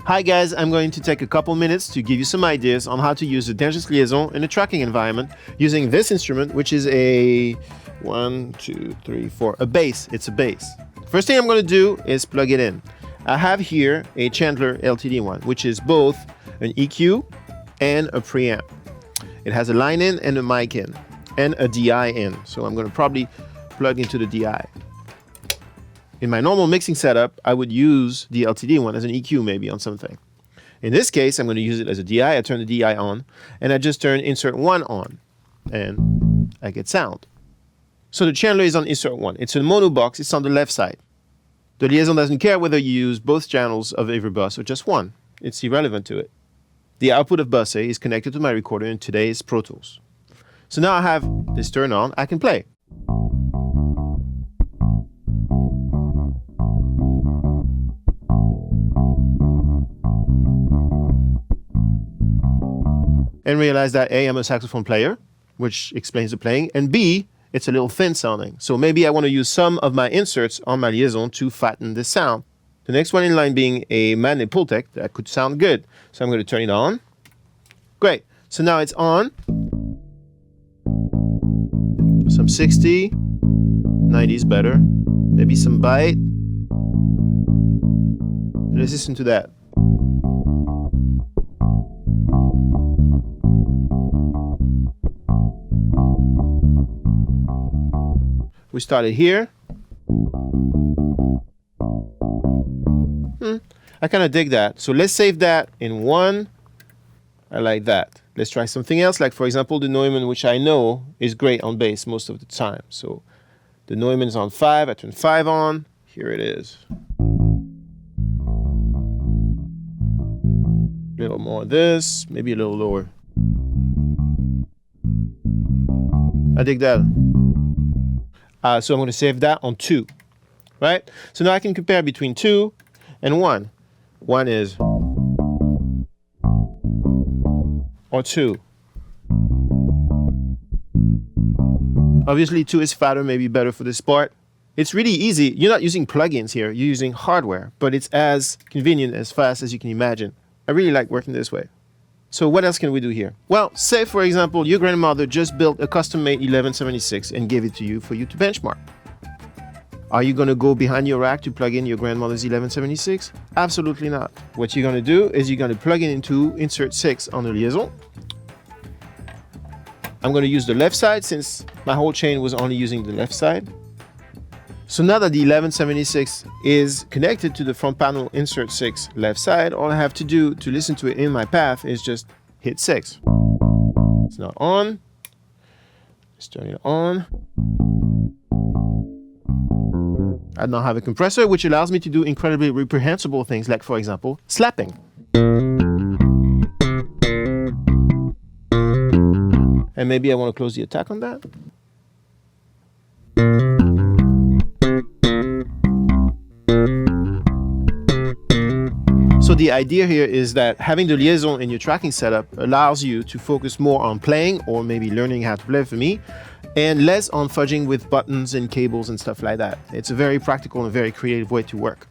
Hi guys, I'm going to take a couple minutes to give you some ideas on how to use the Dangerous Liaison in a tracking environment using this instrument, which is a a bass. It's a bass. First thing I'm going to do is plug it in. I have here a Chandler LTD one, which is both an EQ and a preamp. It has a line in and a mic in and a DI in. So I'm going to probably plug into the DI. In my normal mixing setup, I would use the LTD one as an EQ maybe on something. In this case, I'm going to use it as a DI. I turn the DI on, and I just turn insert 1 on, and I get sound. So the Chandler is on insert 1. It's a mono box. It's on the left side. The Liaison doesn't care whether you use both channels of every bus or just one. It's irrelevant to it. The output of bus A is connected to my recorder in today's Pro Tools. So now I have this turned on. I can play. And realize that A, I'm a saxophone player, which explains the playing, and B, it's a little thin sounding. So maybe I want to use some of my inserts on my Liaison to fatten the sound. The next one in line being a Magnetpultec that could sound good. So I'm going to turn it on. Great. So now it's on. Some 60, 90 is better. Maybe some bite. Let's listen to that. We started here. I kind of dig that. So let's save that in 1. I like that. Let's try something else, like for example the Anointment, which I know is great on bass most of the time. So the Anointment is on 5. I turn 5 on. Here it is. A little more of this, maybe a little lower. I dig that. So I'm going to save that on 2, right? So now I can compare between 2 and 1. 1 is, or 2. Obviously 2 is fatter, maybe better for this part. It's really easy. You're not using plugins here, you're using hardware, but it's as convenient, as fast as you can imagine. I really like working this way. So what else can we do here? Well, say for example, your grandmother just built a custom-made 1176 and gave it to you for you to benchmark. Are you going to go behind your rack to plug in your grandmother's 1176? Absolutely not. What you're going to do is you're going to plug it into insert 6 on the Liaison. I'm going to use the left side since my whole chain was only using the left side. So now that the 1176 is connected to the front panel insert 6 left side, all I have to do to listen to it in my path is just hit 6. It's not on. Let's turn it on. I now have a compressor, which allows me to do incredibly reprehensible things, like for example, slapping. And maybe I want to close the attack on that. So the idea here is that having the Liaison in your tracking setup allows you to focus more on playing, or maybe learning how to play for me, and less on fudging with buttons and cables and stuff like that. It's a very practical and very creative way to work.